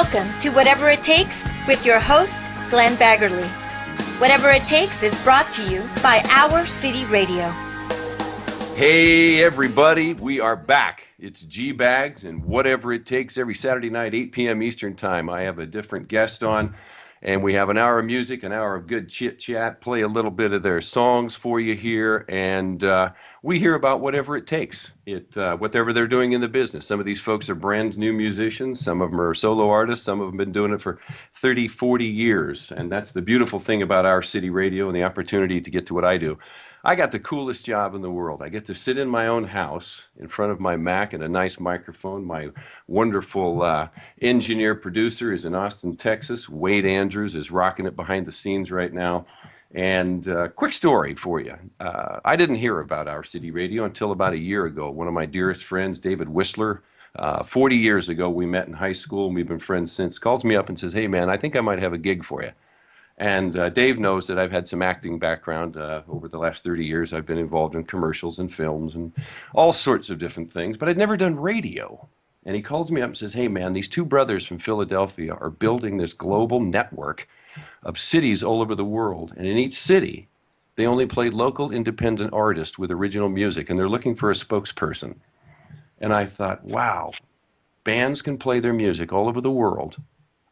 Welcome to Whatever It Takes with your host, Glenn Baggerly. Whatever It Takes is brought to you by Our City Radio. Hey everybody, we are back. It's G-Bags and Whatever It Takes every Saturday night, 8 p.m. Eastern Time. I have a different guest on, and we have an hour of music, an hour of good chit-chat, play a little bit of their songs for you here, and we hear about whatever it takes, whatever they're doing in the business. Some of these folks are brand new musicians. Some of them are solo artists. Some of them have been doing it for 30, 40 years, and that's the beautiful thing about Our City Radio and the opportunity to get to what I do. I got the coolest job in the world. I get to sit in my own house in front of my Mac and a nice microphone. My wonderful engineer producer is in Austin, Texas. Wade Andrews is rocking it behind the scenes right now. And quick story for you. I didn't hear about Our City Radio until about a year ago. One of my dearest friends, David Whistler, 40 years ago, we met in high school, and we've been friends since, calls me up and says, "Hey, man, I think I might have a gig for you." And Dave knows that I've had some acting background over the last 30 years. I've been involved in commercials and films and all sorts of different things, but I'd never done radio. And he calls me up and says, "Hey, man, these two brothers from Philadelphia are building this global network of cities all over the world. And in each city, they only play local independent artists with original music, and they're looking for a spokesperson." And I thought, wow, bands can play their music all over the world,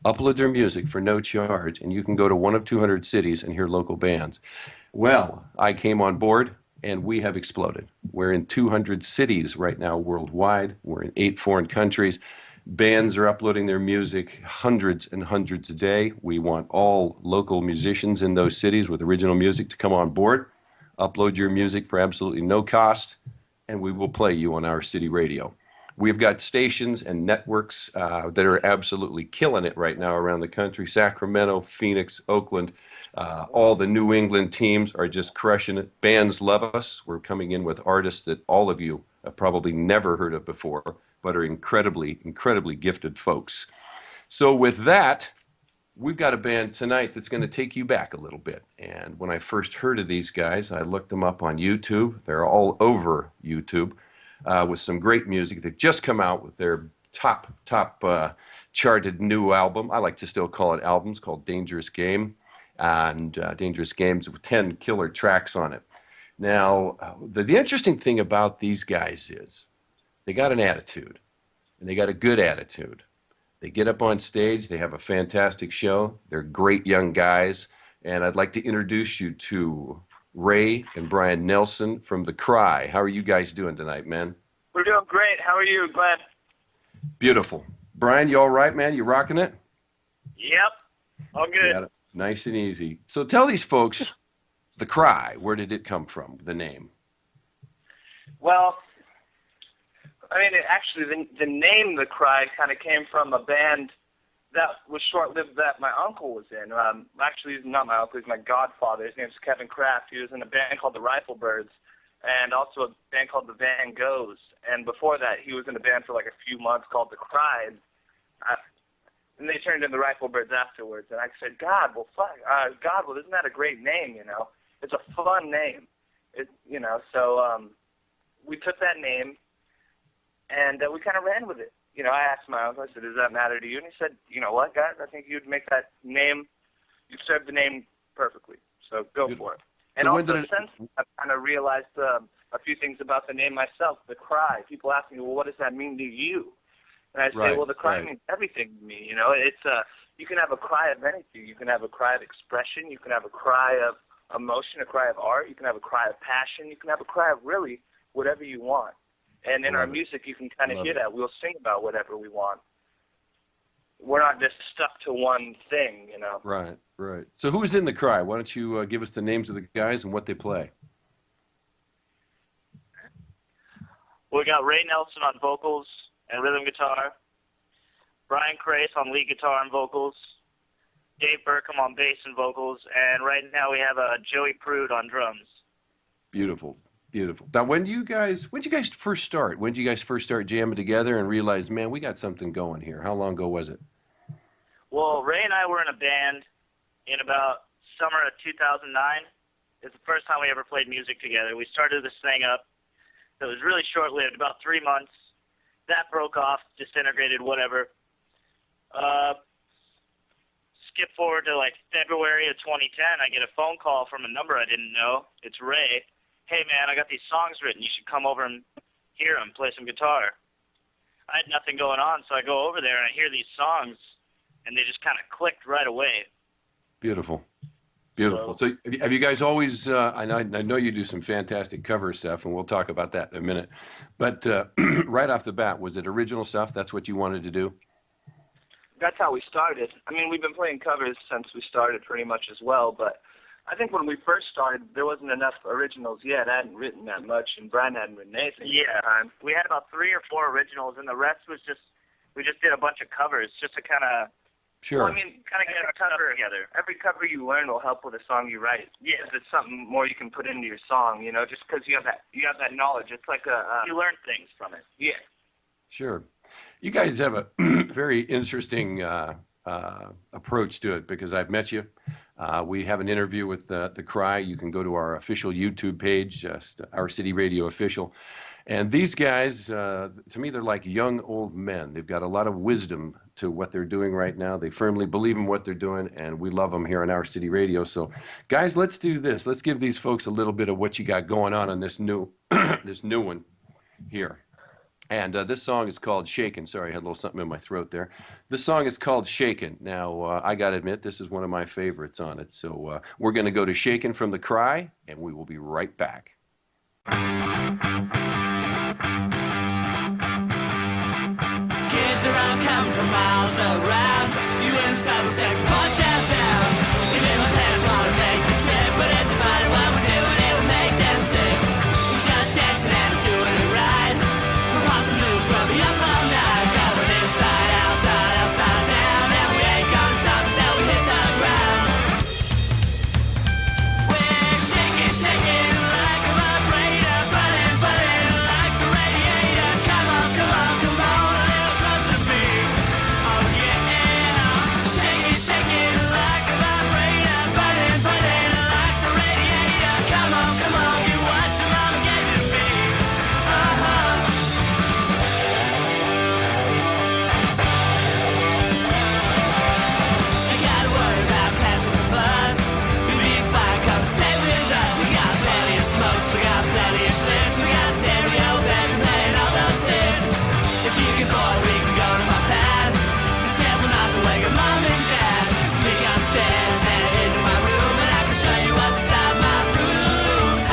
upload their music for no charge, and you can go to one of 200 cities and hear local bands. Well, I came on board, and we have exploded. We're in 200 cities right now worldwide. We're in 8 foreign countries. Bands are uploading their music hundreds and hundreds a day. We want all local musicians in those cities with original music to come on board, upload your music for absolutely no cost, and we will play you on Our City Radio. We've got stations and networks that are absolutely killing it right now around the country. Sacramento, Phoenix, Oakland, all the New England teams are just crushing it. Bands love us. We're coming in with artists that all of you have probably never heard of before, but are incredibly, incredibly gifted folks. So with that, we've got a band tonight that's going to take you back a little bit. And when I first heard of these guys, I looked them up on YouTube. They're all over YouTube. With some great music. They've just come out with their top charted new album. I like to still call it albums, called Dangerous Game. And Dangerous Games with 10 killer tracks on it. Now, the interesting thing about these guys is they got an attitude, and they got a good attitude. They get up on stage. They have a fantastic show. They're great young guys. And I'd like to introduce you to Ray and Brian Nelson from The Cry. How are you guys doing tonight, man? We're doing great. How are you, Glenn? Beautiful. Brian, you all right, man? You rocking it? Yep. All good. Yeah, nice and easy. So tell these folks, The Cry, where did it come from, the name? Well, I mean, the name The Cry kind of came from a band that was short-lived that my uncle was in. Actually, he's not my uncle. He's my godfather. His name's Kevin Kraft. He was in a band called the Riflebirds and also a band called the Van Goghs. And before that, he was in a band for like a few months called The Cry. And they turned into the Riflebirds afterwards. And I said, God, well, isn't that a great name, you know? It's a fun name, So we took that name, and we kind of ran with it. You know, I asked my uncle, I said, "Does that matter to you?" And he said, "You know what, guys? I think you'd make that name, you'd serve the name perfectly. So go for it." And so also, since I've kind of realized a few things about the name myself, The Cry. People ask me, well, what does that mean to you? And I say, well, The Cry means everything to me. You know, it's you can have a cry of anything. You can have a cry of expression. You can have a cry of emotion, a cry of art. You can have a cry of passion. You can have a cry of really whatever you want. And in our music, you can kind of hear that. We'll sing about whatever we want. We're not just stuck to one thing, you know. Right. So who's in The Cry? Why don't you give us the names of the guys and what they play? We got Ray Nelson on vocals and rhythm guitar, Brian Crace on lead guitar and vocals, Dave Burkham on bass and vocals, and right now we have Joey Prude on drums. Beautiful. Now, when did you guys first start? When did you guys first start jamming together and realize, man, we got something going here? How long ago was it? Well, Ray and I were in a band in about summer of 2009. It's the first time we ever played music together. We started this thing up. It was really short-lived, about 3 months. That broke off, disintegrated, whatever. Skip forward to like February of 2010. I get a phone call from a number I didn't know. It's Ray. Hey man, I got these songs written. You should come over and hear them, play some guitar. I had nothing going on, so I go over there and I hear these songs, and they just kind of clicked right away. Beautiful. Beautiful. So have you guys always, I know you do some fantastic cover stuff, and we'll talk about that in a minute, but right off the bat, was it original stuff? That's what you wanted to do? That's how we started. I mean, we've been playing covers since we started pretty much as well, but I think when we first started, there wasn't enough originals yet. I hadn't written that much, and Brian hadn't written anything at the time. We had about 3 or 4 originals, and the rest was we just did a bunch of covers just to kind of, Sure. Well, I mean, kind of get our cover together. Every cover you learn will help with a song you write. Yeah, it's something more you can put into your song, you know, just because you have that knowledge. It's like you learn things from it. Yeah. Sure. You guys have a very interesting approach to it because I've met you. We have an interview with The Cry. You can go to our official YouTube page, just Our City Radio Official. And these guys, to me, they're like young old men. They've got a lot of wisdom to what they're doing right now. They firmly believe in what they're doing, and we love them here on Our City Radio. So, guys, let's do this. Let's give these folks a little bit of what you got going on this new this new one here. And this song is called Shakin'. Sorry, I had a little something in my throat there. This song is called Shakin'. Now, I got to admit, this is one of my favorites on it. So we're going to go to Shakin' from The Cry, and we will be right back. Kids around, coming from miles around. You inside will take the bus downtown. Even my parents want to make the trip, but if they find out what we're doing, it will make them sick. We're just dancing and doing it right. We're watching moves, we'll be up all night. Going inside, outside, upside down. And we ain't gonna stop until we hit the ground. We're shaking, shaking like a vibrator. Buzzing, buzzing like the radiator. Come on, come on, come on, a little closer to me. Oh yeah. Shaking, shaking like a vibrator. Buzzing, buzzing like the radiator. Come on, get what your mama gave you to me. Ain't gotta worry about catching the bus. You'll be fine, come stay with us. We got plenty of smokes, we got plenty of schlitz. We got a stereo, baby, playing all those hits. If you get bored, we can go to my pad. Just careful not to wake up mom and dad. Sneak upstairs and into my room, and I can show you what's inside my Fruit Loops.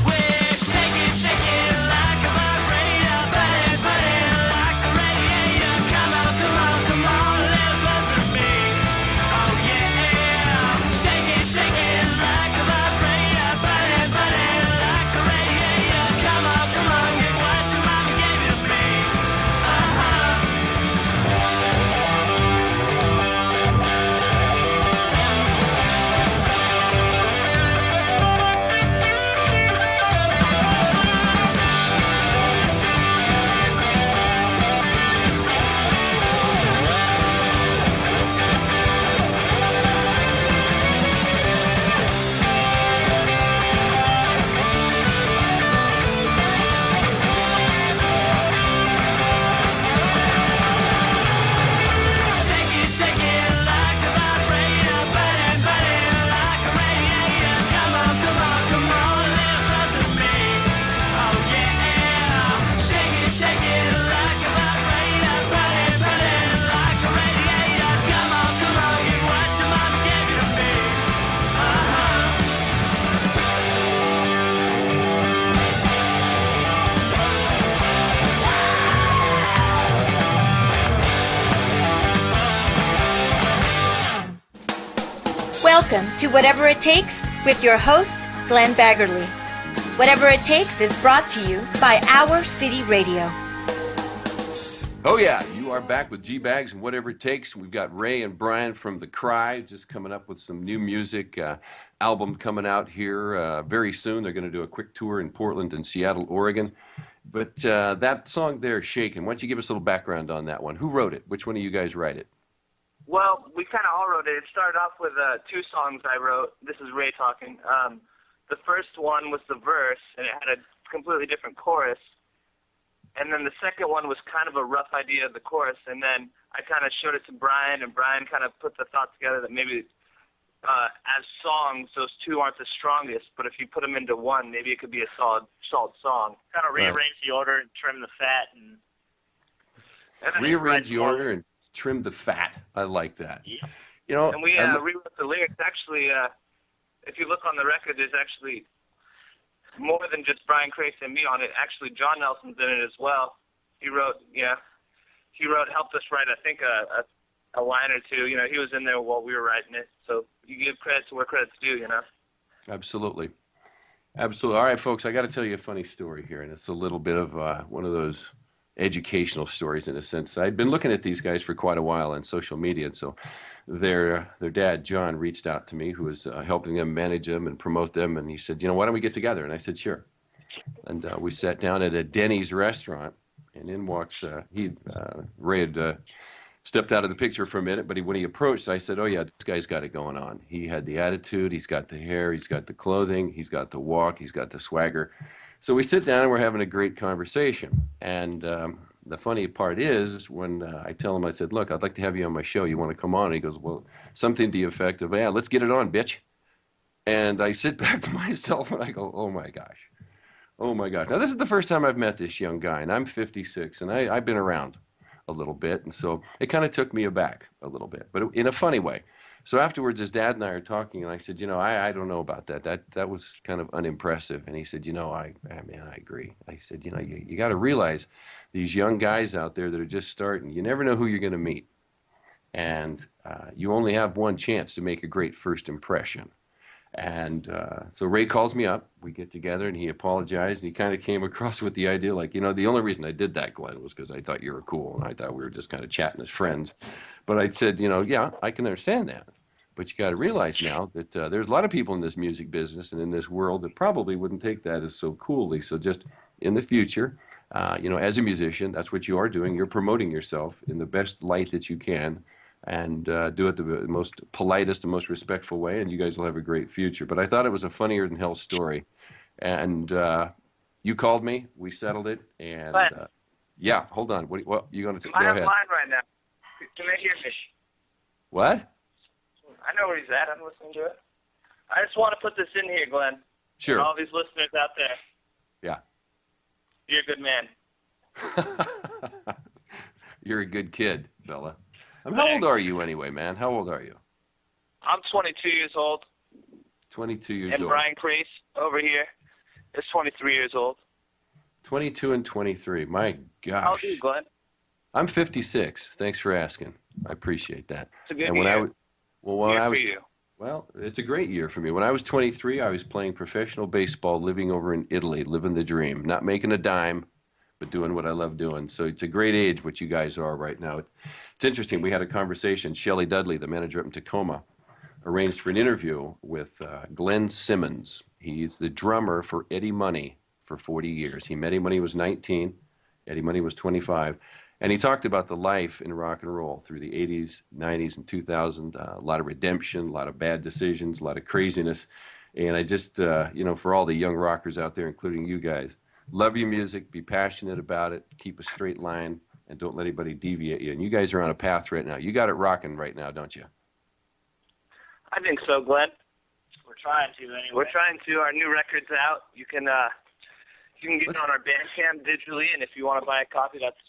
We're shaking, shaking like a vibrator. Buzzing, buzzing like the radiator. Come on, come on, come on, a little closer to me. Oh yeah. Shaking, shaking like a vibrator. Buzzing, buzzing like the radiator. Come on, get what your mama gave you to me. Shaking, shaking like a vibrator. Buzzing, buzzing like a radiator. Come on, come on, a little closer to me. Oh yeah. Shaking, shaking like a vibrator. Buzzing, buzzing like a radiator. Come on, get what your mama gave you to me. Welcome to Whatever It Takes with your host, Glenn Baggerly. Whatever It Takes is brought to you by Our City Radio. Oh, yeah, you are back with G-Bags and Whatever It Takes. We've got Ray and Brian from The Cry just coming up with some new music, album coming out here very soon. They're going to do a quick tour in Portland and Seattle, Oregon. But that song there, Shakin', why don't you give us a little background on that one? Who wrote it? Which one of you guys write it? Well, we kind of all wrote it. It started off with 2 songs I wrote. This is Ray talking. The first one was the verse, and it had a completely different chorus. And then the second one was kind of a rough idea of the chorus, and then I kind of showed it to Brian, and Brian kind of put the thought together that maybe as songs, those two aren't the strongest, but if you put them into one, maybe it could be a solid song. Kind of rearrange the order and trim the fat. And rearrange the order and trim the fat. I like that. Yeah. You know, And we rewrote the lyrics. Actually, if you look on the record, there's actually more than just Brian Crace and me on it. Actually, John Nelson's in it as well. He helped us write, I think, a line or two. You know, he was in there while we were writing it. So you give credit to where credit's due, you know. Absolutely. Absolutely. All right, folks, I got to tell you a funny story here, and it's a little bit of one of those educational stories in a sense. I'd been looking at these guys for quite a while on social media, and so their dad, John, reached out to me, who was helping them manage them and promote them, and he said, you know, why don't we get together? And I said, sure. And we sat down at a Denny's restaurant, and in walks Ray had stepped out of the picture for a minute, but when he approached, I said, oh, yeah, this guy's got it going on. He had the attitude, he's got the hair, he's got the clothing, he's got the walk, he's got the swagger. So we sit down and we're having a great conversation. And the funny part is when I tell him, I said, look, I'd like to have you on my show. You want to come on? And he goes, well, something to the effect of, yeah, let's get it on, bitch. And I sit back to myself and I go, oh, my gosh. Oh, my gosh. Now, this is the first time I've met this young guy, and I'm 56, and I've been around a little bit. And so it kind of took me aback a little bit, but in a funny way. So afterwards, his dad and I are talking, and I said, you know, I don't know about that. That was kind of unimpressive. And he said, you know, I agree. I said, you know, you got to realize these young guys out there that are just starting, you never know who you're going to meet. And you only have one chance to make a great first impression. And so Ray calls me up. We get together, and he apologized. And he kind of came across with the idea, like, you know, the only reason I did that, Glenn, was because I thought you were cool, and I thought we were just kind of chatting as friends. But I said, you know, yeah, I can understand that. But you got to realize now that there's a lot of people in this music business and in this world that probably wouldn't take that as so coolly. So just in the future, you know, as a musician, that's what you are doing. You're promoting yourself in the best light that you can. And do it the most politest and most respectful way, and you guys will have a great future. But I thought it was a funnier than hell story. And you called me, we settled it, and yeah, hold on. What you going to go ahead? I'm online right now. Can they hear me? What? I know where he's at. I'm listening to it. I just want to put this in here, Glenn. Sure. And all these listeners out there. Yeah. You're a good man. You're a good kid, fella. How old are you anyway, man? How old are you? I'm 22 years old. 22 years and old. Brian Crace over here is 23 years old. 22 and 23. My gosh. How old are you, Glenn? I'm 56. Thanks for asking. I appreciate that. It's a good and when year. Well, it's a great year for me. When I was 23, I was playing professional baseball, living over in Italy, living the dream, not making a dime, but doing what I love doing. So it's a great age, what you guys are right now. It's interesting. We had a conversation. Shelley Dudley, the manager up in Tacoma, arranged for an interview with Glenn Simmons. He's the drummer for Eddie Money for 40 years. He met him when he was 19. Eddie Money was 25. And he talked about the life in rock and roll through the 80s, 90s, and 2000. A lot of redemption, a lot of bad decisions, a lot of craziness. And I just, you know, for all the young rockers out there, including you guys, love your music, be passionate about it, keep a straight line, and don't let anybody deviate you. And you guys are on a path right now. You got it rocking right now, don't you? I think so, Glenn. We're trying to anyway. We're trying to. Our new record's out. You can get it on our Bandcamp digitally, and if you want to buy a copy, that's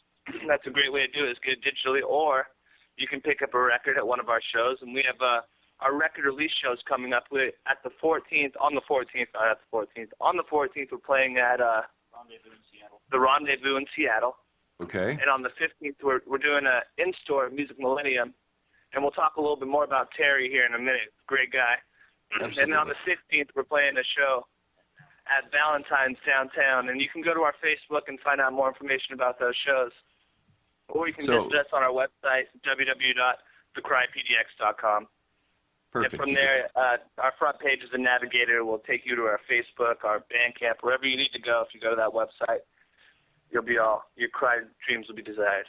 a great way to do it, is get it digitally, or you can pick up a record at one of our shows. And we have our record release shows coming up. On the 14th, we're playing at the Rendezvous in Seattle. Okay. And on the 15th, we're doing an in-store at Music Millennium, and we'll talk a little bit more about Terry here in a minute. Great guy. Absolutely. And then on the 16th, we're playing a show at Valentine's downtown, and you can go to our Facebook and find out more information about those shows. Or you can visit us on our website, www.thecrypdx.com. Perfect. And from there, our front page is a navigator. Will take you to our Facebook, our Bandcamp, wherever you need to go. If you go to that website, your crying dreams will be desired.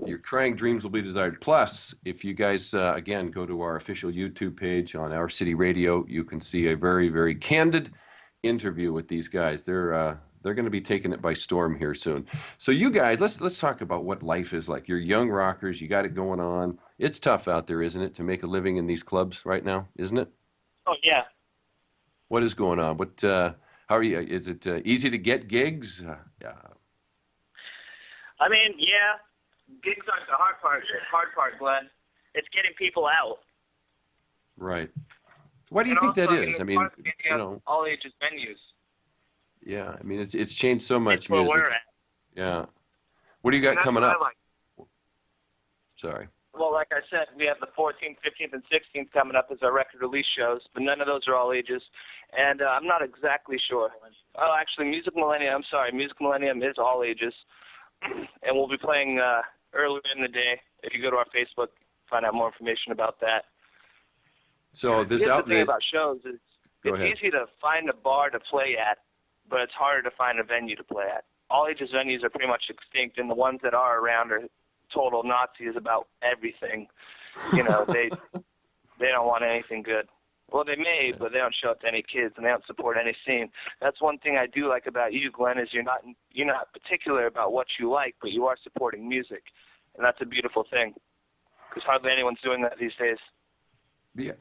Your crying dreams will be desired. Plus, if you guys, again, go to our official YouTube page on Our City Radio, you can see a very, very candid interview with these guys. They're They're going to be taking it by storm here soon. So you guys, let's talk about what life is like. You're young rockers. You got it going on. It's tough out there, isn't it, to make a living in these clubs right now, isn't it? Oh yeah. What is going on? How are you? Is it easy to get gigs? I mean, yeah, Gigs aren't the hard part, Glenn. it's getting people out. Right. Why do you And think that also, is? it's I mean, hard to get all ages venues. yeah. I mean, it's changed so much It's where music. we're at. Yeah. What do you got And that's coming what up? I like. Sorry. Well, like I said, we have the 14th, 15th, and 16th coming up as our record release shows, but none of those are all ages. And I'm not exactly sure. Oh, actually, Music Millennium is all ages. And we'll be playing earlier in the day. If you go to our Facebook, find out more information about that. So this Here's out the thing about shows is Go it's ahead. easy to find a bar to play at, but it's harder to find a venue to play at. All ages venues are pretty much extinct, and the ones that are around are total Nazis about everything. You know, they don't want anything good. Well, they may, but they don't show up to any kids, and they don't support any scene. That's one thing I do like about you, Glenn, is you're not particular about what you like, but you are supporting music, and that's a beautiful thing. Because hardly anyone's doing that these days.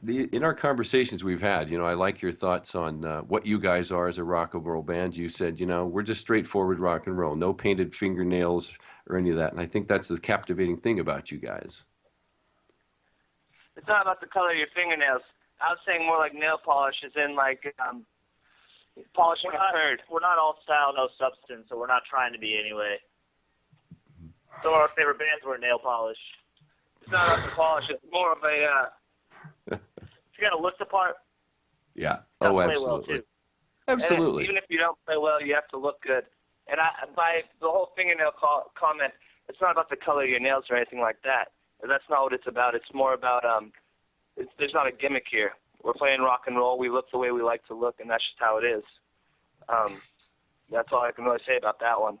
In our conversations we've had, I like your thoughts on what you guys are as a rock and roll band. You said, we're just straightforward rock and roll, no painted fingernails or any of that. And I think that's the captivating thing about you guys. It's not about the color of your fingernails. I was saying more like nail polish, as in like polishing a turd. We're not all style, no substance, so we're not trying to be anyway. Some of our favorite bands were nail polish. It's not about the polish. It's more of a If you got to look the part, Yeah. you Oh, gotta play absolutely. well too. Absolutely. Even if you don't play well, you have to look good. And by the whole fingernail comment, it's not about the color of your nails or anything like that. That's not what it's about. It's more about there's not a gimmick here. We're playing rock and roll. We look the way we like to look, and that's just how it is. That's all I can really say about that one.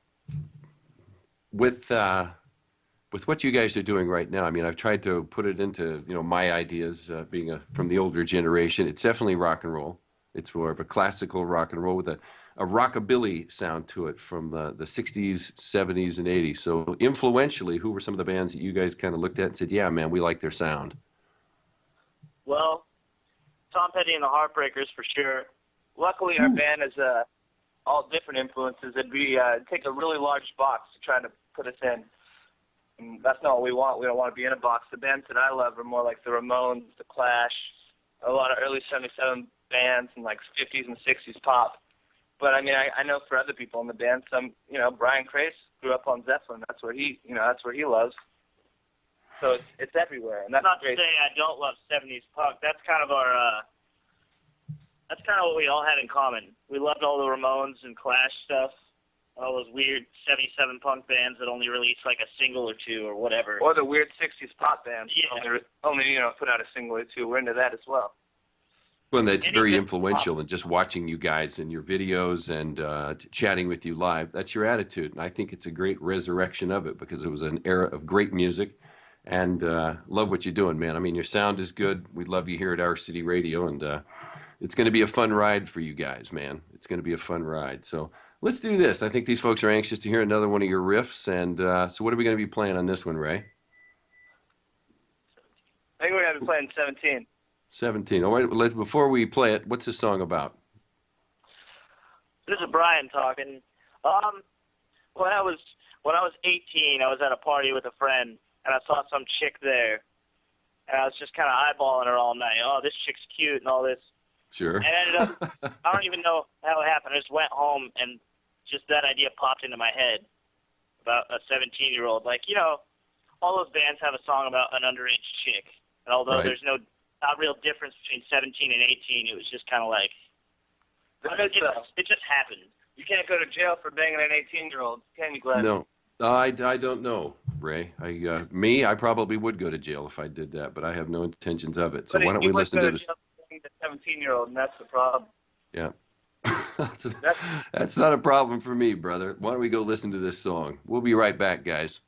With what you guys are doing right now, I mean, I've tried to put it into, my ideas, being from the older generation. It's definitely rock and roll. It's more of a classical rock and roll with a rockabilly sound to it from the 60s, 70s, and 80s. So influentially, who were some of the bands that you guys kind of looked at and said, yeah, man, we like their sound? Well, Tom Petty and the Heartbreakers for sure. Luckily, our band is all different influences. It'd be take a really large box to try to put us in. And that's not what we want. We don't want to be in a box. The bands that I love are more like the Ramones, the Clash, a lot of early '77 bands, and like 50s and 60s pop. But I mean, I know for other people in the band, some Brian Crace grew up on Zeppelin. That's where he loves. So it's everywhere, and that's Not to great. say I don't love 70s punk. That's kind of what we all had in common. We loved all the Ramones and Clash stuff, all those weird 77 punk bands that only release like a single or two or whatever. Or the weird 60s pop bands. Yeah. Only put out a single or two. We're into that as well. Well, and that's very Anything- influential in just watching you guys and your videos and chatting with you live. That's your attitude. And I think it's a great resurrection of it because it was an era of great music. And love what you're doing, man. I mean, your sound is good. We love you here at Our City Radio. And it's going to be a fun ride for you guys, man. It's going to be a fun ride. So let's do this. I think these folks are anxious to hear another one of your riffs. And so what are we going to be playing on this one, Ray? I think we're going to be playing 17. 17. All right, before we play it, what's this song about? This is Brian talking. When I was 18, I was at a party with a friend, and I saw some chick there, and I was just kind of eyeballing her all night. Oh, this chick's cute and all this. Sure. And I ended up, I don't even know how it happened. I just went home, and just that idea popped into my head about a 17-year-old. Like, all those bands have a song about an underage chick, and although Right. there's not real difference between 17 and 18, it was just kind of like, it just happened. You can't go to jail for banging an 18-year-old, can you, Glenn? No, I don't know, Ray. I probably would go to jail if I did that, but I have no intentions of it. So But why don't you we would listen go to this? jail for banging a 17-year-old, and that's the problem. Yeah. That's not a problem for me, brother. Why don't we go listen to this song? We'll be right back, guys.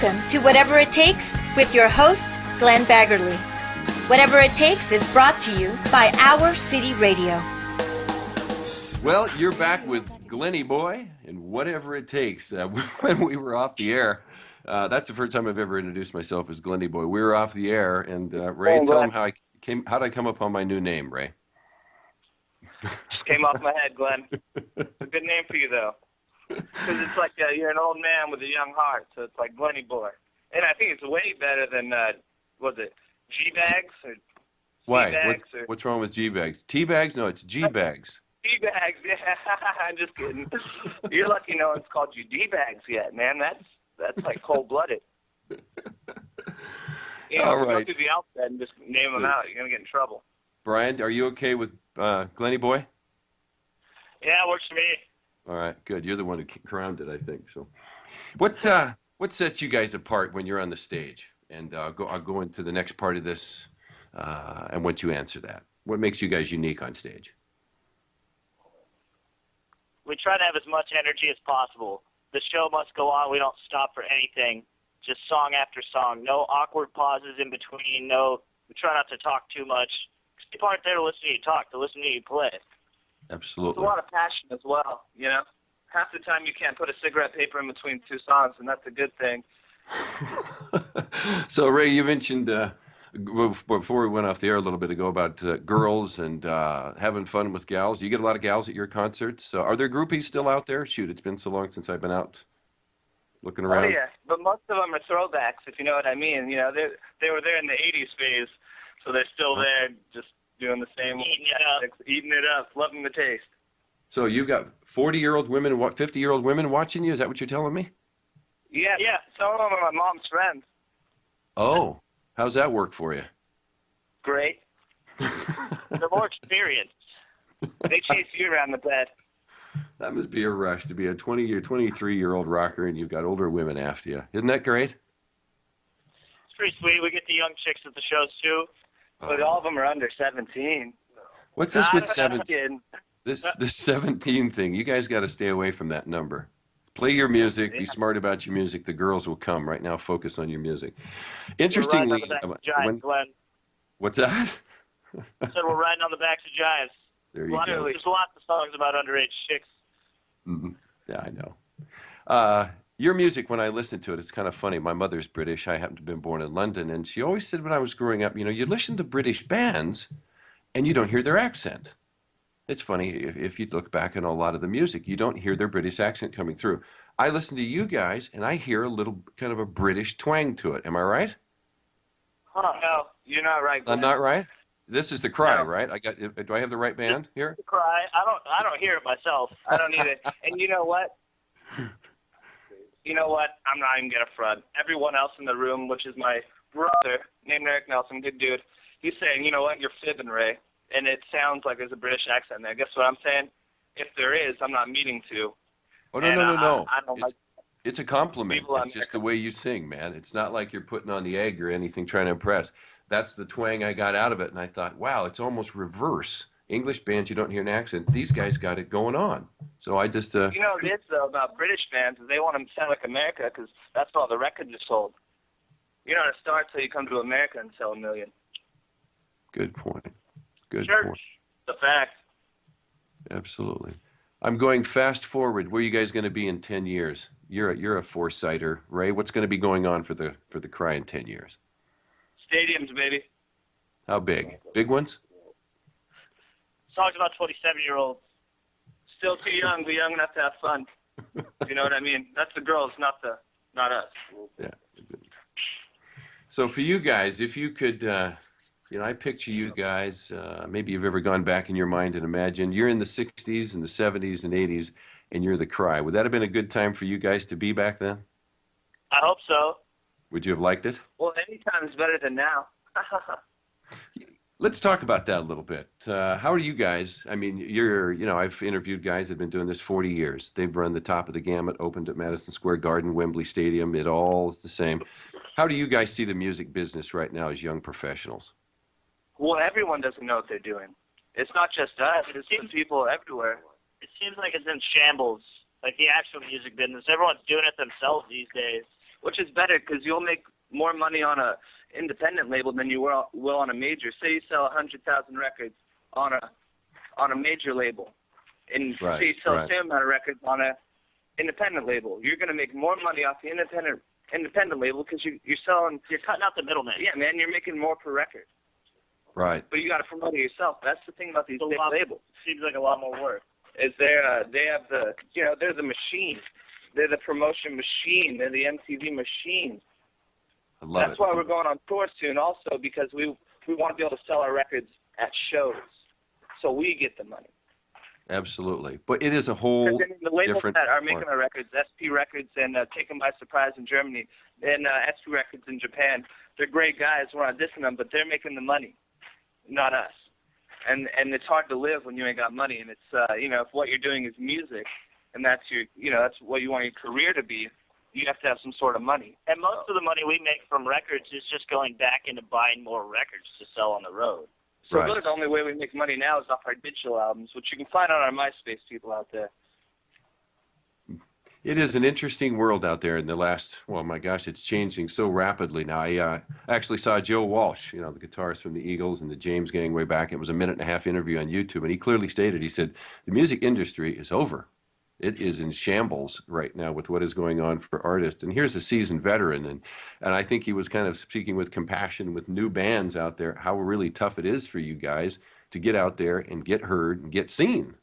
Welcome to Whatever It Takes with your host, Glenn Baggerly. Whatever It Takes is brought to you by Our City Radio. Well, you're back with Glenny Boy and Whatever It Takes. When we were off the air, that's the first time I've ever introduced myself as Glenny Boy. We were off the air, and Ray, tell them how did I come upon my new name, Ray? Just came off my head, Glenn. It's a good name for you, though. Because it's like you're an old man with a young heart, so it's like Glenny Boy. And I think it's way better than, was it G-Bags? Or Why? G-Bags What's wrong with G-Bags? T-Bags? No, it's G-Bags. D-Bags, yeah. I'm just kidding. You're lucky no one's called you D-Bags yet, man. That's like cold-blooded. All right. Go through the alphabet and just name them out. You're going to get in trouble. Brian, are you okay with Glenny Boy? Yeah, works for me. All right, good. You're the one who crowned it, I think. So, what sets you guys apart when you're on the stage? And I'll go into the next part of this, and once you answer that, what makes you guys unique on stage? We try to have as much energy as possible. The show must go on. We don't stop for anything. Just song after song. No awkward pauses in between. We try not to talk too much. People aren't there to listen to you talk, to listen to you play. Absolutely. There's a lot of passion as well, you know. Half the time you can't put a cigarette paper in between two songs, and that's a good thing. So, Ray, you mentioned before we went off the air a little bit ago about girls and having fun with gals. You get a lot of gals at your concerts. Are there groupies still out there? Shoot, it's been so long since I've been out looking around. Oh, yeah, but most of them are throwbacks, if you know what I mean. You know, they were there in the 80s phase, so they're still there just doing the same, eating it up, loving the taste. So you got 40-year-old women, 50-year-old women watching you? Is that what you're telling me? Yeah. Some of them are my mom's friends. Oh, how's that work for you? Great. They're more experienced. They chase you around the bed. That must be a rush to be a 23-year-old rocker and you've got older women after you. Isn't that great? It's pretty sweet. We get the young chicks at the shows, too. But all of them are under 17. What's this with 17? This 17 thing. You guys got to stay away from that number. Play your music. Be smart about your music. The girls will come. Right now, focus on your music. Interestingly, Glenn. What's that? I said we're riding on the backs of giants. There you go. There's lots of songs about underage chicks. Mm-hmm. Yeah, I know. Your music, when I listen to it, it's kind of funny. My mother's British. I happen to have been born in London. And she always said when I was growing up, you listen to British bands and you don't hear their accent. It's funny. If you look back on a lot of the music, you don't hear their British accent coming through. I listen to you guys and I hear a little kind of a British twang to it. Am I right? Huh. No, you're not right, Glenn. I'm not right? This is The Cry, No. right? Do I have the right band here? The Cry. I don't hear it myself. I don't either. And you know what? I'm not even going to front. Everyone else in the room, which is my brother, named Eric Nelson, good dude, he's saying, you know what, you're fibbing, Ray. And it sounds like there's a British accent there. Guess what I'm saying? If there is, I'm not meaning to. Oh, no. I don't like It's a compliment. People It's just the way you sing, man. It's not like you're putting on the egg or anything trying to impress. That's the twang I got out of it. And I thought, wow, it's almost reverse. English bands, you don't hear an accent. These guys got it going on. So I just... You know what it is, though, about British bands is they want them to sound like America because that's all the records are sold. You don't start till you come to America and sell 1 million. Good point. Good Church, point. the fact. Absolutely. I'm going fast forward. Where are you guys going to be in 10 years? You're a foresighter, Ray. What's going to be going on for the Cry in 10 years? Stadiums, baby. How big? Big ones? Songs about 27-year-olds. Still too young, but young enough to have fun. You know what I mean? That's the girls, not us. Yeah. So for you guys, if you could, I picture you guys, maybe you've ever gone back in your mind and imagined you're in the 60s and the 70s and 80s and you're the Cry. Would that have been a good time for you guys to be back then? I hope so. Would you have liked it? Well, any time is better than now. Let's talk about that a little bit. How are you guys? I mean, I've interviewed guys that have been doing this 40 years. They've run the top of the gamut, opened at Madison Square Garden, Wembley Stadium. It all is the same. How do you guys see the music business right now as young professionals? Well, everyone doesn't know what they're doing. It's not just us. It seems people everywhere. It seems like it's in shambles, like the actual music business. Everyone's doing it themselves these days. which is better because you'll make more money on a independent label than you will on a major. Say you sell 100,000 records on a major label, and say you sell the same amount of records on a independent label. You're going to make more money off the independent label because you're cutting out the middleman. Yeah, man, you're making more per record. Right. But you got to promote it yourself. That's the thing about these big labels. Seems like a lot more work. Is they have they're the machine. They're the promotion machine. They're the MTV machine. I love That's why we're going on tour soon also, because we want to be able to sell our records at shows so we get the money. Absolutely. But it is a whole the labels different that are making our records, SP Records and Taken by Surprise in Germany, and SP Records in Japan, they're great guys. We're auditioning them, but they're making the money, not us. And it's hard to live when you ain't got money. And it's if what you're doing is music, and that's that's what you want your career to be, you have to have some sort of money. And most of the money we make from records is just going back into buying more records to sell on the road. So really the only way we make money now is off our digital albums, which you can find on our MySpace people out there. It is an interesting world out there in the last, well, my gosh, it's changing so rapidly now. I actually saw Joe Walsh, the guitarist from the Eagles and the James Gang way back. It was a 1.5-minute interview on YouTube, and he clearly stated, he said, the music industry is over. It is in shambles right now with what is going on for artists. And here's a seasoned veteran, and I think he was kind of speaking with compassion with new bands out there, how really tough it is for you guys to get out there and get heard and get seen,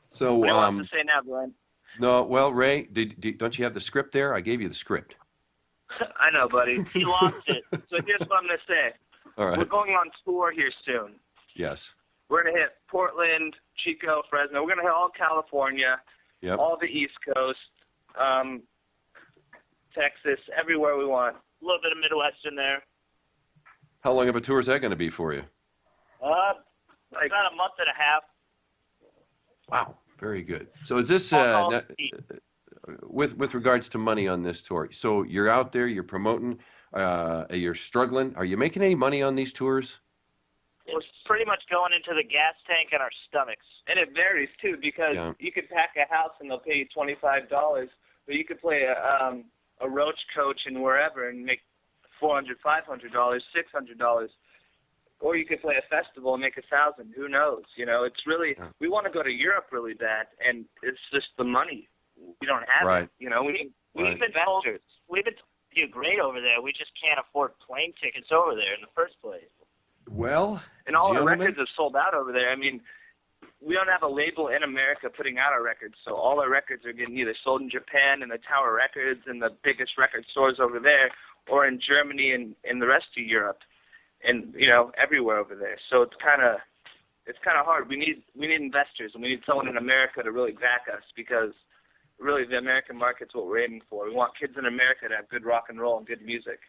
So, what do you want to say now, Glenn? No, well, Ray, don't you have the script there? I gave you the script. I know, buddy. He lost it. So here's what I'm going to say. All right. We're going on tour here soon. Yes. We're going to hit Portland, Chico, Fresno. We're going to hit all California, all the East Coast, Texas, everywhere we want. A little bit of Midwest in there. How long of a tour is that going to be for you? About a month and a half. Wow, very good. So is this with regards to money on this tour? So you're out there, you're promoting, you're struggling. Are you making any money on these tours? It's pretty much going into the gas tank and our stomachs. And it varies, too, because you could pack a house and they'll pay you $25, but you could play a roach coach and wherever and make $400, $500, $600. Or you could play a festival and make $1,000. Who knows? It's really, we want to go to Europe really bad, and it's just the money. We don't have it. We've been told we've been told great over there. We just can't afford plane tickets over there in the first place. Well, and all our records have sold out over there. I mean, we don't have a label in America putting out our records, so all our records are getting either sold in Japan and the Tower Records and the biggest record stores over there, or in Germany and in the rest of Europe, and everywhere over there. So it's kind of hard. We need investors, and we need someone in America to really back us, because really the American market's what we're aiming for. We want kids in America to have good rock and roll and good music.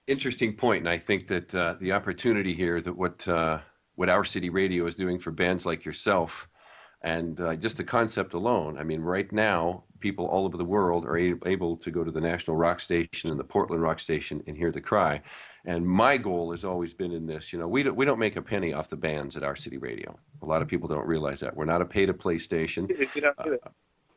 Interesting point, and I think that the opportunity here, that what Our City Radio is doing for bands like yourself, and just the concept alone. I mean, right now, people all over the world are able to go to the National Rock Station and the Portland Rock Station and hear the cry. And my goal has always been in this. We don't make a penny off the bands at Our City Radio. A lot of people don't realize that. We're not a pay-to-play station.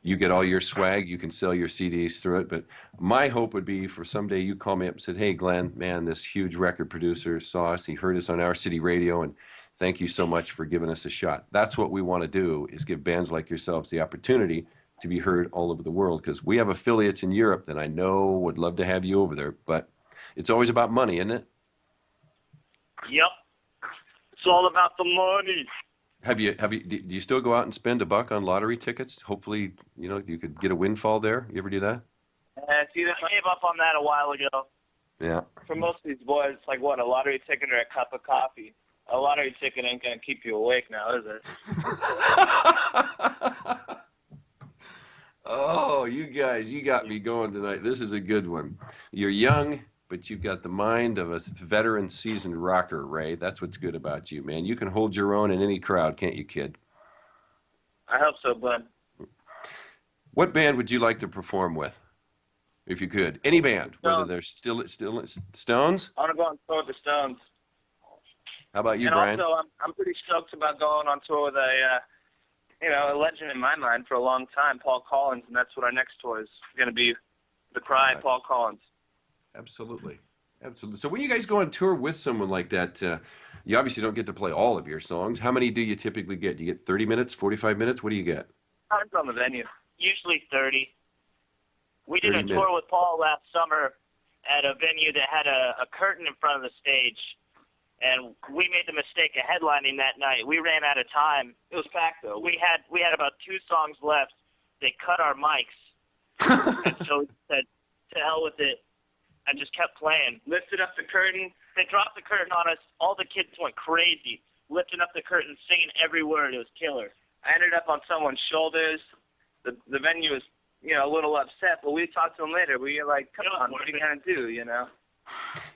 You get all your swag. You can sell your CDs through it. But my hope would be for someday you call me up and said, hey, Glenn, man, this huge record producer saw us. He heard us on Our City Radio, and thank you so much for giving us a shot. That's what we want to do, is give bands like yourselves the opportunity to be heard all over the world, because we have affiliates in Europe that I know would love to have you over there. But it's always about money, isn't it? Yep. It's all about the money. Do you still go out and spend $1 on lottery tickets? Hopefully, you could get a windfall there. You ever do that? I gave up on that a while ago. Yeah. For most of these boys, it's like, what, a lottery ticket or a cup of coffee? A lottery ticket ain't going to keep you awake now, is it? Oh, you guys, you got me going tonight. This is a good one. You're young, but you've got the mind of a veteran, seasoned rocker, Ray. That's what's good about you, man. You can hold your own in any crowd, can't you, kid? I hope so, bud. What band would you like to perform with, if you could? Any band, whether they're still Stones? I want to go on tour with the Stones. How about you, and Brian? Also, I'm pretty stoked about going on tour with a a legend in my mind for a long time, Paul Collins, and that's what our next tour is going to be, The Cry, Paul Collins. Absolutely. Absolutely. So when you guys go on tour with someone like that, you obviously don't get to play all of your songs. How many do you typically get? Do you get 30 minutes, 45 minutes? What do you get? Depends on the venue. Usually 30. We did a 30 tour with Paul last summer at a venue that had a curtain in front of the stage, and we made the mistake of headlining that night. We ran out of time. It was packed, though. We had about 2 songs left. They cut our mics, and so we said, to hell with it, and just kept playing. Lifted up the curtain. They dropped the curtain on us. All the kids went crazy, lifting up the curtain, singing every word. It was killer. I ended up on someone's shoulders. The venue was, a little upset, but we talked to them later. We were like, come on, what are you going to do,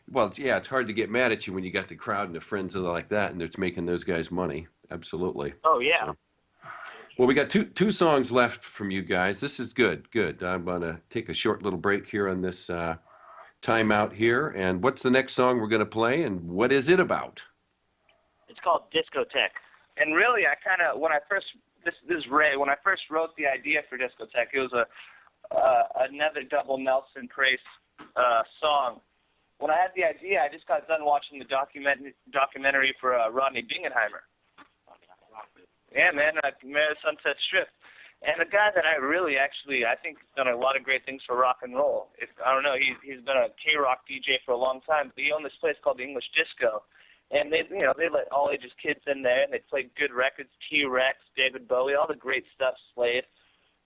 Well, yeah, it's hard to get mad at you when you got the crowd and the friends like that, and it's making those guys money. Absolutely. Oh, yeah. So, well, we got two songs left from you guys. This is good. I'm going to take a short little break here on this timeout here. And what's the next song we're going to play, and what is it about? It's called Discotheque. And really, I kind of, when I first, this is Ray, when I first wrote the idea for Discotheque, it was another double Nelson Crace song. When I had the idea, I just got done watching the documentary for Rodney Bingenheimer. Yeah, man, Sunset Strip. And a guy that I really actually, I think, has done a lot of great things for rock and roll. I don't know, he's been a K-rock DJ for a long time, but he owned this place called the English Disco. And they let all ages kids in there, and they played good records, T-Rex, David Bowie, all the great stuff, Slade.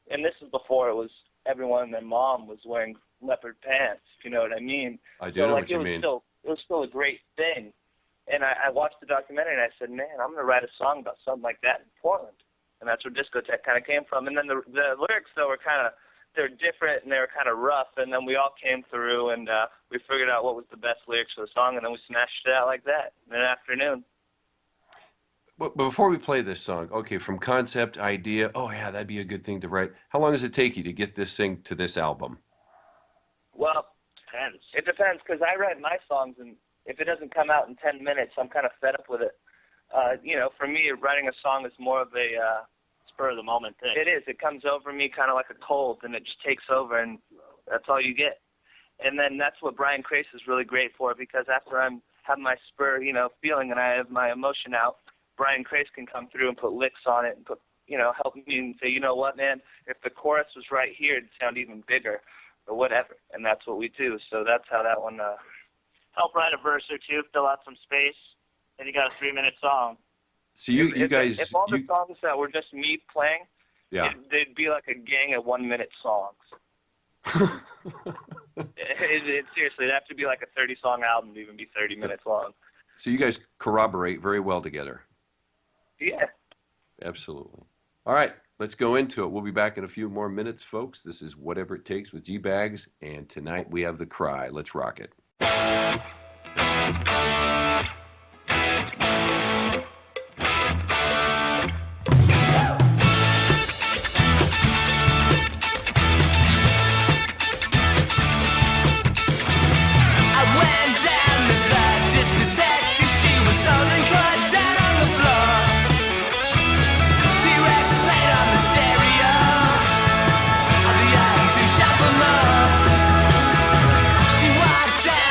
And this is before it was everyone and their mom was wearing leopard pants, if you know what I mean. I do know what you mean. It was still a great thing. And I watched the documentary, and I said, man, I'm going to write a song about something like that in Portland. And that's where Discotheque kind of came from. And then the lyrics, though, they're different, and they were kind of rough. And then we all came through, and we figured out what was the best lyrics for the song, and then we smashed it out like that in an afternoon. But before we play this song, okay, from concept, idea, oh, yeah, that'd be a good thing to write. How long does it take you to get this thing to this album? Well, Depends. it depends, because I write my songs, and if it doesn't come out in 10 minutes, I'm kind of fed up with it. For me, writing a song is more of a Spur of the moment thing. It is. It comes over me kind of like a cold, and it just takes over, and that's all you get. And then that's what Brian Crace is really great for, because after I have my spur, feeling, and I have my emotion out, Brian Crace can come through and put licks on it and put, help me and say, you know what, man, if the chorus was right here, it'd sound even bigger or whatever. And that's what we do. So that's how that one. Help write a verse or two, fill out some space, and you got a 3-minute song. So you guys... If all the songs that were just me playing, yeah, they'd be like a gang of 1-minute songs. Seriously, it'd have to be like a 30-song album to even be 30 minutes long. So you guys corroborate very well together. Yeah. Absolutely. All right, let's go into it. We'll be back in a few more minutes, folks. This is Whatever It Takes with G-Bags, and tonight we have The Cry. Let's rock it. She walked down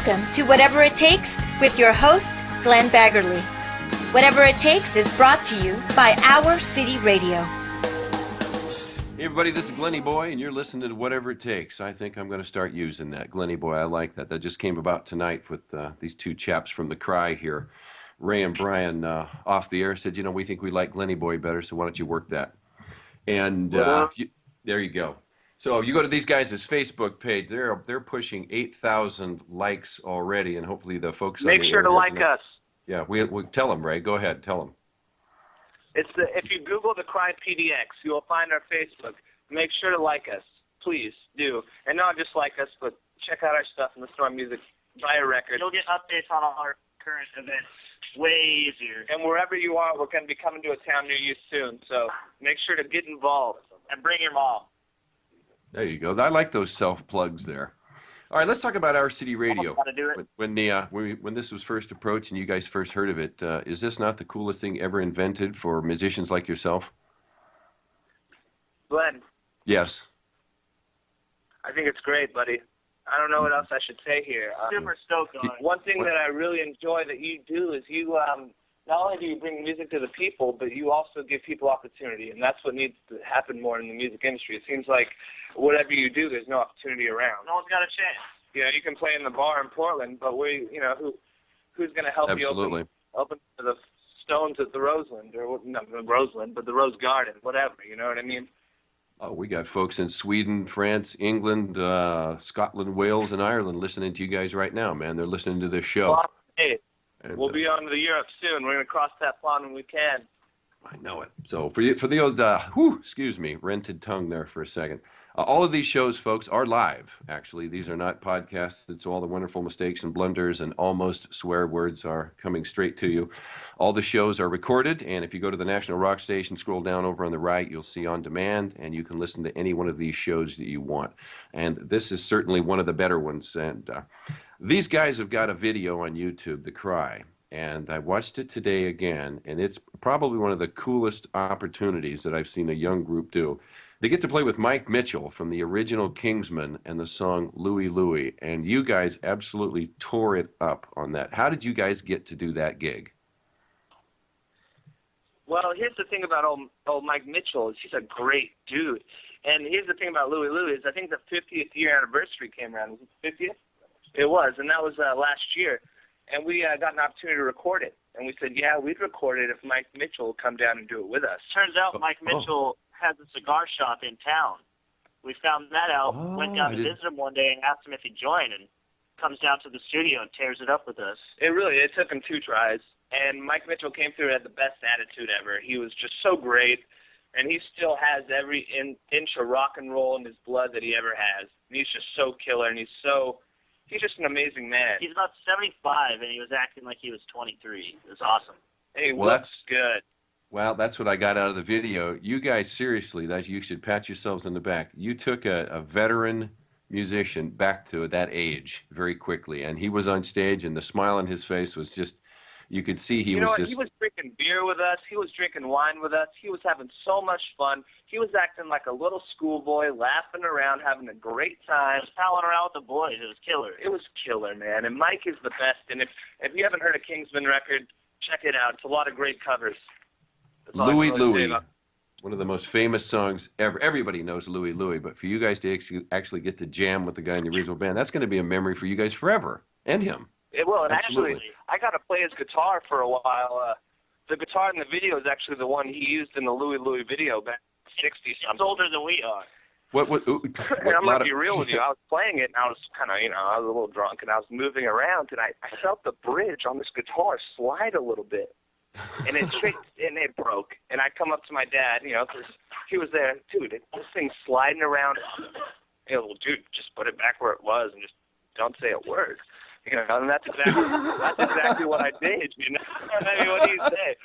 Welcome to Whatever It Takes with your host, Glenn Baggerly. Whatever It Takes is brought to you by Our City Radio. Hey everybody, this is Glenny Boy, and you're listening to Whatever It Takes. I think I'm going to start using that. Glenny Boy, I like that. That just came about tonight with these two chaps from The Cry here. Ray and Brian off the air said, we think we like Glenny Boy better, so why don't you work that? And there you go. So you go to these guys' Facebook page. They're pushing 8,000 likes already, and hopefully the folks Make sure to like us. Yeah, we tell them, Ray. Go ahead, tell them. If you Google The Cry PDX, you will find our Facebook. Make sure to like us. Please do. And not just like us, but check out our stuff in the store music. Buy a record. You'll get updates on all our current events way easier. And wherever you are, we're going to be coming to a town near you soon. So make sure to get involved. And bring your mom. There you go. I like those self-plugs there. All right, let's talk about Our City Radio. How to do it. When this was first approached and you guys first heard of it, is this not the coolest thing ever invented for musicians like yourself? Glenn, Yes. I think it's great, buddy. I don't know what else I should say here. Super stoked on it. One thing that I really enjoy that you do is you not only do you bring music to the people, but you also give people opportunity, and that's what needs to happen more in the music industry. It seems like whatever you do, there's no opportunity around. No one's got a chance. You can play in the bar in Portland, but who's going to help Absolutely. you open the Stones at the Roseland, or not the Roseland, but the Rose Garden, whatever, you know what I mean? Oh, we got folks in Sweden, France, England, Scotland, Wales, and Ireland listening to you guys right now, man. They're listening to this show. Well, hey, And, we'll be on to Europe soon. We're going to cross that pond when we can. I know it. So for the old, rented tongue there for a second. All of these shows, folks, are live, actually. These are not podcasts. So all the wonderful mistakes and blunders and almost swear words are coming straight to you. All the shows are recorded, and if you go to the National Rock Station, scroll down over on the right, you'll see On Demand, and you can listen to any one of these shows that you want. And this is certainly one of the better ones. And these guys have got a video on YouTube, The Cry. And I watched it today again, and it's probably one of the coolest opportunities that I've seen a young group do. They get to play with Mike Mitchell from the original Kingsmen and the song Louie Louie, and you guys absolutely tore it up on that. How did you guys get to do that gig? Well, here's the thing about old Mike Mitchell is he's a great dude. And here's the thing about Louie Louie is I think the 50th year anniversary came around. Was it the 50th? It was, and that was last year. And we got an opportunity to record it. And we said, yeah, we'd record it if Mike Mitchell would come down and do it with us. Turns out Mike Mitchell has a cigar shop in town. We found that out, went down to visit him one day and asked him if he'd join, and comes down to the studio and tears it up with us. It took him 2 tries. And Mike Mitchell came through and had the best attitude ever. He was just so great. And he still has every inch of rock and roll in his blood that he ever has. And he's just so killer, and he's just an amazing man. He's about 75, and he was acting like he was 23. It was awesome. Hey, looks good. Well, that's what I got out of the video. You guys, seriously, you should pat yourselves on the back. You took a veteran musician back to that age very quickly, and he was on stage, and the smile on his face was just, you could see he was just... He was drinking beer with us. He was drinking wine with us. He was having so much fun. He was acting like a little schoolboy, laughing around, having a great time. Just palling around with the boys. It was killer. It was killer, man. And Mike is the best. And if you haven't heard a Kingsman record, check it out. It's a lot of great covers. Louie Louie, one of the most famous songs ever. Everybody knows Louie Louie, but for you guys to actually get to jam with the guy in the original band, that's going to be a memory for you guys forever, and him. It will, and Absolutely. actually, I got to play his guitar for a while. The guitar in the video is actually the one he used in the Louie Louie video back in 60-something. It's older than we are. And I'm going to be real with you. I was playing it, and I was kind of, I was a little drunk, and I was moving around, and I felt the bridge on this guitar slide a little bit. And it broke. And I come up to my dad, because he was there. Dude, this thing's sliding around. Well, dude, just put it back where it was and just don't say a word. And that's exactly what I did, I mean, what do you say?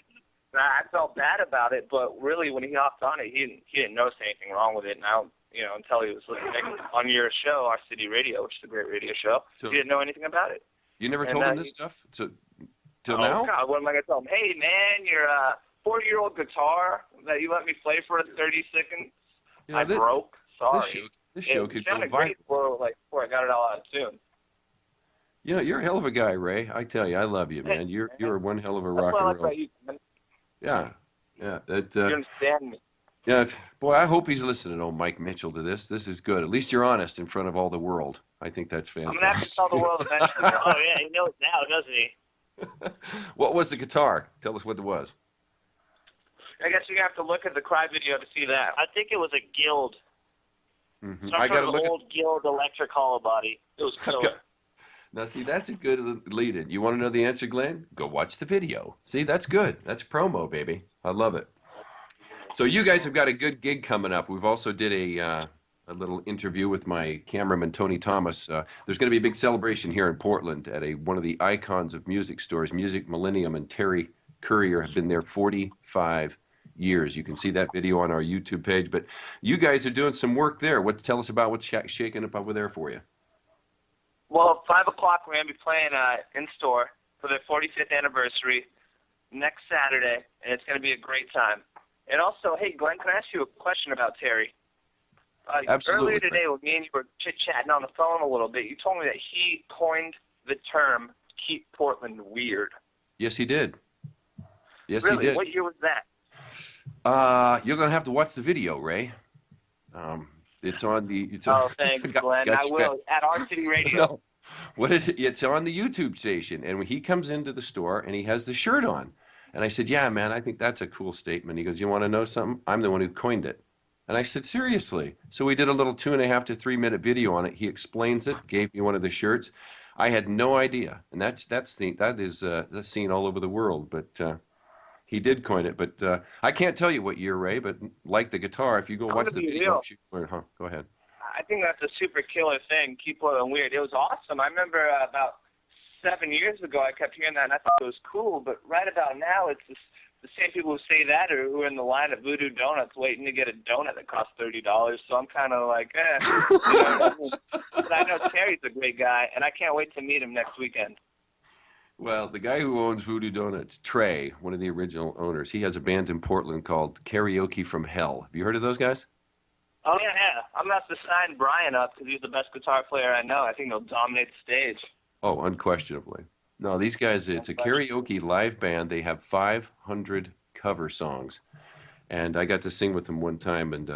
I felt bad about it, but really when he hopped on it, he didn't notice anything wrong with it. And until he was listening on your show, Our City Radio, which is a great radio show, he didn't know anything about it. You never told him this stuff? Till now? Oh, God, what am I going to tell him? Hey, man, your 40-year-old guitar that you let me play for 30 seconds, I broke. Sorry. This show could go viral. viral. Before I got it all out of tune. You know, you're a hell of a guy, Ray. I tell you, I love you, man. You're one hell of a That's rock what I and like roll. about you, man. Yeah, yeah. You understand me. Yeah, boy, I hope he's listening, old Mike Mitchell, to this. This is good. At least you're honest in front of all the world. I think that's I'm gonna have to fantastic. tell the world eventually. Oh yeah, he knows now, doesn't he? What was the guitar? Tell us what it was. I guess you have to look at the Cry video to see that. I think it was a Guild. Mhm. Some I sort got to of look at. old Guild electric hollow body. It was I've killer. got- Now, see, that's a good lead-in. You want to know the answer, Glenn? Go watch the video. See, that's good. That's promo, baby. I love it. So you guys have got a good gig coming up. We've also did a little interview with my cameraman, Tony Thomas. There's going to be a big celebration here in Portland at one of the icons of music stores, Music Millennium, and Terry Courier have been there 45 years. You can see that video on our YouTube page. But you guys are doing some work there. Tell us about what's shaking up over there for you. Well, 5 o'clock we're gonna be playing in store for their 45th anniversary next Saturday, and it's gonna be a great time. And also, hey Glenn, can I ask you a question about Terry? Absolutely. Earlier today, when me and you were chit-chatting on the phone a little bit, you told me that he coined the term "Keep Portland Weird." Yes, he did. Yes, Really? he did. What year was that? You're going to have to watch the video, Ray. It's on the. Oh, thanks, Glenn. I will at our city radio. No. What is it? It's on the YouTube station, and when he comes into the store and he has the shirt on, and I said, "Yeah, man, I think that's a cool statement." He goes, "You want to know something? I'm the one who coined it." And I said, "Seriously?" So we did a little 2.5 to 3 minute video on it. He explains it, gave me one of the shirts. I had no idea, and that's seen all over the world, but. He did coin it, but I can't tell you what year, Ray, but like the guitar, if you go watch the video, you learn. Huh? Go ahead. I think that's a super killer thing, Keep Portland Weird. It was awesome. I remember about 7 years ago I kept hearing that, and I thought it was cool, but right about now it's just the same people who say that or who are in the line at Voodoo Donuts waiting to get a donut that costs $30, so I'm kind of like, You know what I mean? But I know Terry's a great guy, and I can't wait to meet him next weekend. Well, the guy who owns Voodoo Donuts, Trey, one of the original owners, he has a band in Portland called Karaoke from Hell. Have you heard of those guys? Oh, yeah. I'm going to have to sign Brian up because he's the best guitar player I know. I think he'll dominate the stage. Oh, unquestionably. No, these guys, it's a karaoke live band. They have 500 cover songs. And I got to sing with them one time, and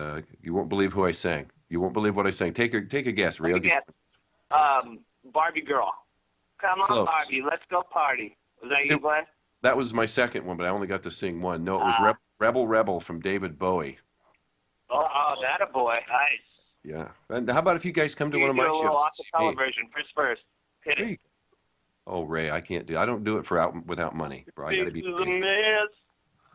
you won't believe who I sang. You won't believe what I sang. Take a guess, Ray. Barbie Girl. Come on, Close. Barbie, let's go party. Was that you, Glenn? That was my second one, but I only got to sing one. No, it was Rebel Rebel from David Bowie. Oh, that a boy. Nice. Yeah. And how about if you guys come to You one of my do a little shows? acapella version. First. Hit There you it. go. Oh, Ray, I can't do. I don't do it without money, bro. I got to be. This is a mess.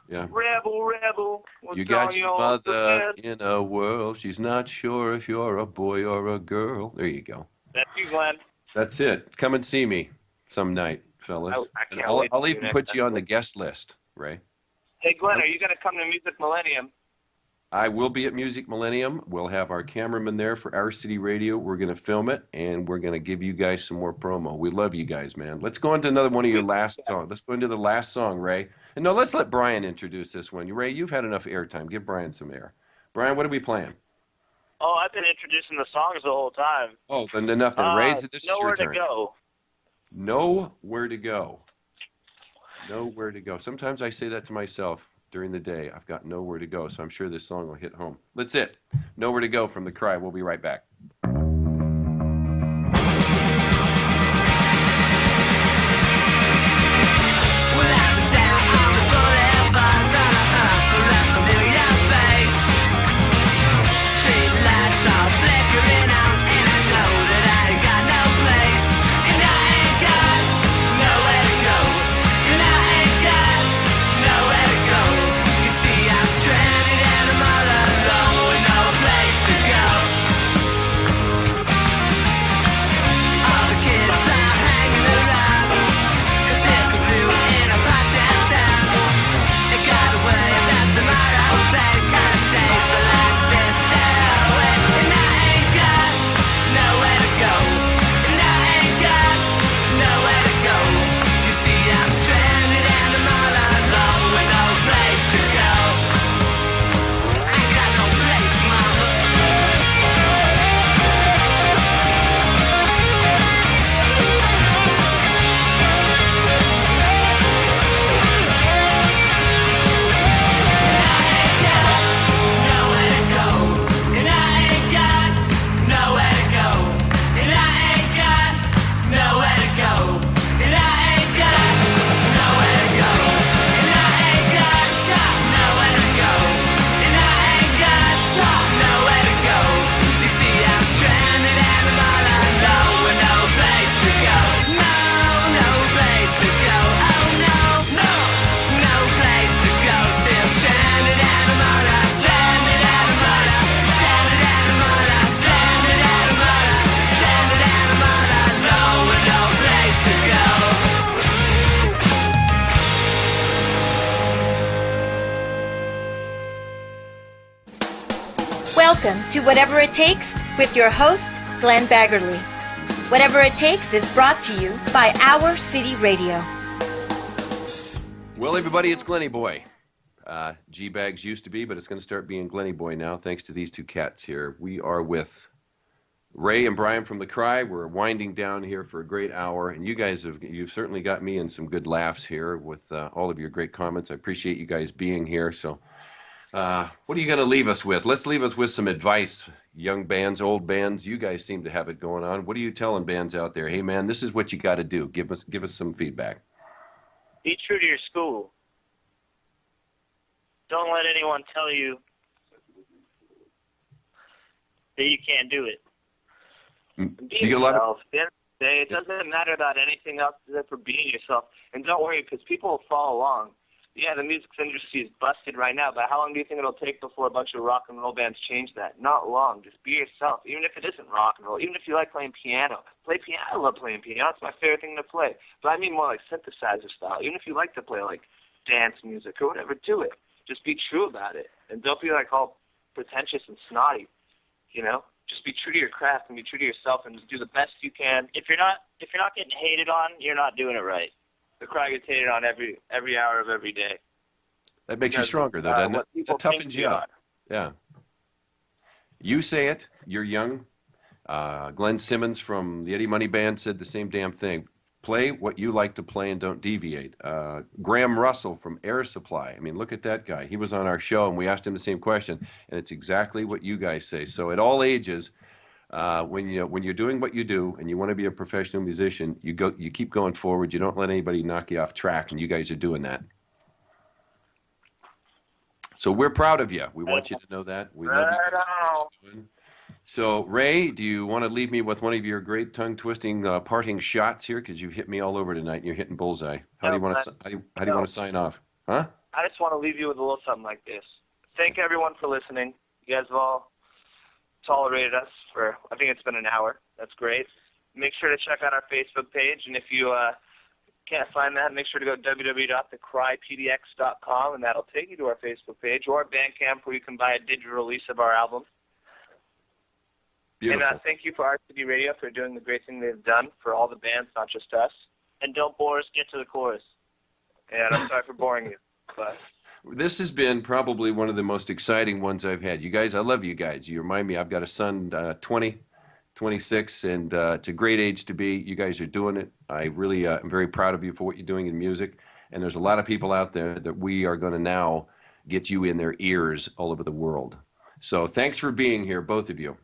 Yeah. Rebel. What's You got on your mess? mother in a whirl. She's not sure if you're a boy or a girl. There you go. That's you, Glenn. That's it. Come and see me some night, fellas. I And can't wait to I'll see even you put next you on time. the guest list, Ray. Hey, Glenn, are you going to come to Music Millennium? I will be at Music Millennium. We'll have our cameraman there for Our City Radio. We're going to film it, and we're going to give you guys some more promo. We love you guys, man. Let's go into another one of your last songs. Let's go into the last song, Ray. And no, let's let Brian introduce this one. Ray, you've had enough airtime. Give Brian some air. Brian, what are we playing? Oh, I've been introducing the songs the whole time. Oh, then enough then. Ray, this is your Nowhere turn. to Go. Nowhere to go. Nowhere to go. Sometimes I say that to myself during the day. I've got nowhere to go, so I'm sure this song will hit home. That's it. Nowhere to Go from The Cry. We'll be right back. Without a doubt, on the boulevards, on a hump around familiar face. Street lights are flickering out, and I know that I ain't got no place. And I ain't got nowhere to go. And I ain't got nowhere to go. You see, I'm stranded and I'm all alone with no place to go. Welcome to Whatever It Takes with your host, Glenn Baggerly. Whatever It Takes is brought to you by Our City Radio. Well, everybody, it's Glenny Boy. G-Bags used to be, but it's going to start being Glenny Boy now, thanks to these two cats here. We are with Ray and Brian from The Cry. We're winding down here for a great hour, and you've certainly got me in some good laughs here with all of your great comments. I appreciate you guys being here. So what are you going to leave us with? Let's leave us with some advice. Young bands, old bands, you guys seem to have it going on. What are you telling bands out there? Hey, man, this is what you got to do. Give us some feedback. Be true to your school. Don't let anyone tell you that you can't do it. Be You get a lot of yourself. At the end of the day, it doesn't matter about anything else except for being yourself. And don't worry, because people will follow along. Yeah, the music industry is busted right now, but how long do you think it'll take before a bunch of rock and roll bands change that? Not long. Just be yourself, even if it isn't rock and roll. Even if you like playing piano. Play piano. I love playing piano. It's my favorite thing to play. But I mean more like synthesizer style. Even if you like to play like dance music or whatever, do it. Just be true about it. And don't be like all pretentious and snotty, you know? Just be true to your craft and be true to yourself and just do the best you can. If you're not getting hated on, you're not doing it right. The Cry gets hated on every hour of every day. That makes you stronger, though, doesn't it? That toughens you up. Yeah. You say it. You're young. Glenn Simmons from the Eddie Money Band said the same damn thing. Play what you like to play and don't deviate. Graham Russell from Air Supply. I mean, look at that guy. He was on our show, and we asked him the same question, and it's exactly what you guys say. So at all ages, when you're doing what you do and you want to be a professional musician, you keep going forward. You don't let anybody knock you off track, and you guys are doing that. So we're proud of you. We want you to know that. We love you guys for what you're doing. So, Ray, do you want to leave me with one of your great tongue-twisting parting shots here? Because you've hit me all over tonight, and you're hitting bullseye. How do you want to sign off? Huh? I just want to leave you with a little something like this. Thank everyone for listening. You guys have all tolerated us for, I think it's been an hour. That's great. Make sure to check out our Facebook page, and if you can't find that, make sure to go to www.thecrypdx.com, and that'll take you to our Facebook page or our Bandcamp where you can buy a digital release of our album. Beautiful. And thank you for Our City Radio for doing the great thing they've done for all the bands, not just us. And don't bore us, get to the chorus. And I'm sorry for boring you, but this has been probably one of the most exciting ones I've had. You guys, I love you guys. You remind me, I've got a son, 20, 26, and it's a great age to be. You guys are doing it. I really am very proud of you for what you're doing in music. And there's a lot of people out there that we are going to now get you in their ears all over the world. So thanks for being here, both of you.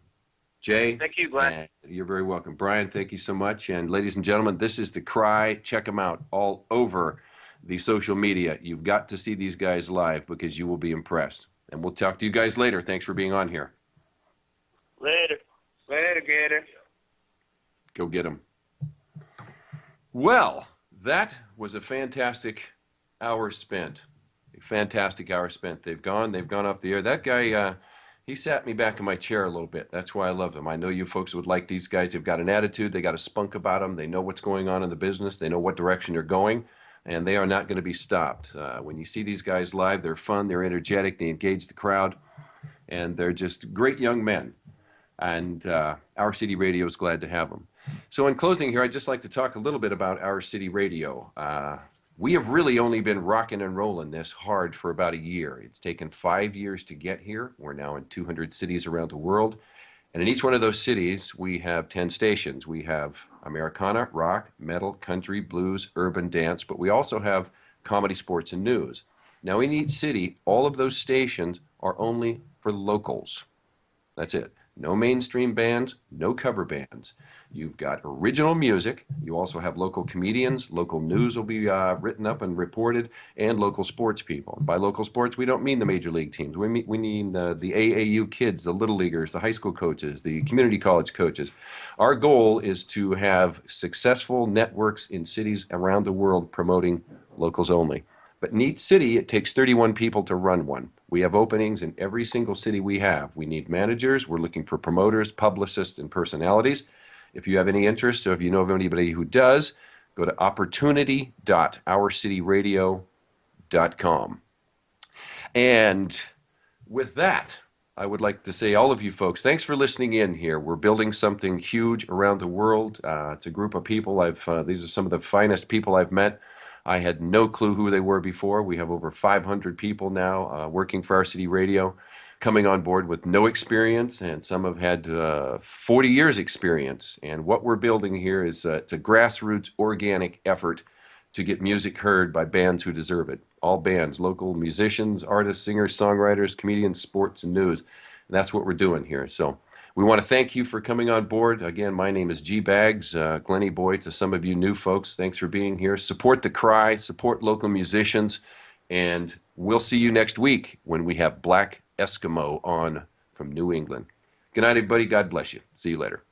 Jay. Thank you, Glenn. You're very welcome. Brian, thank you so much. And ladies and gentlemen, this is The Cry. Check them out all over the social media. You've got to see these guys live because you will be impressed. And we'll talk to you guys later. Thanks for being on here. Later. Later, Gator. Go get them. Well, that was a fantastic hour spent. A fantastic hour spent. They've gone off the air. That guy, he sat me back in my chair a little bit. That's why I love him. I know you folks would like these guys. They've got an attitude. They got a spunk about them. They know what's going on in the business. They know what direction they're going, and they are not going to be stopped. When you see these guys live, they're fun. They're energetic. They engage the crowd, and they're just great young men. And Our City Radio is glad to have them. So in closing here, I'd just like to talk a little bit about Our City Radio. We have really only been rocking and rolling this hard for about a year. It's taken 5 years to get here. We're now in 200 cities around the world. And in each one of those cities, we have 10 stations. We have Americana, rock, metal, country, blues, urban, dance, but we also have comedy, sports, and news. Now in each city, all of those stations are only for locals. That's it. No mainstream bands, no cover bands. You've got original music. You also have local comedians. Local news will be written up and reported, and local sports people. By local sports, we don't mean the major league teams. We mean the AAU kids, the little leaguers, the high school coaches, the community college coaches. Our goal is to have successful networks in cities around the world promoting locals only. But in each city, it takes 31 people to run one. We have openings in every single city we have. We need managers. We're looking for promoters, publicists, and personalities. If you have any interest or if you know of anybody who does, go to opportunity.ourcityradio.com. And with that, I would like to say, all of you folks, thanks for listening in here. We're building something huge around the world. It's a group of people. These are some of the finest people I've met. I had no clue who they were before. We have over 500 people now working for our city radio, coming on board with no experience, and some have had 40 years experience. And what we're building here is it's a grassroots organic effort to get music heard by bands who deserve it. All bands, local musicians, artists, singers, songwriters, comedians, sports, and news. And that's what we're doing here. So we want to thank you for coming on board. Again, my name is G Bags, Glenny Boy. To some of you new folks, thanks for being here. Support the cry, support local musicians, and we'll see you next week when we have Black Eskimo on from New England. Good night, everybody. God bless you. See you later.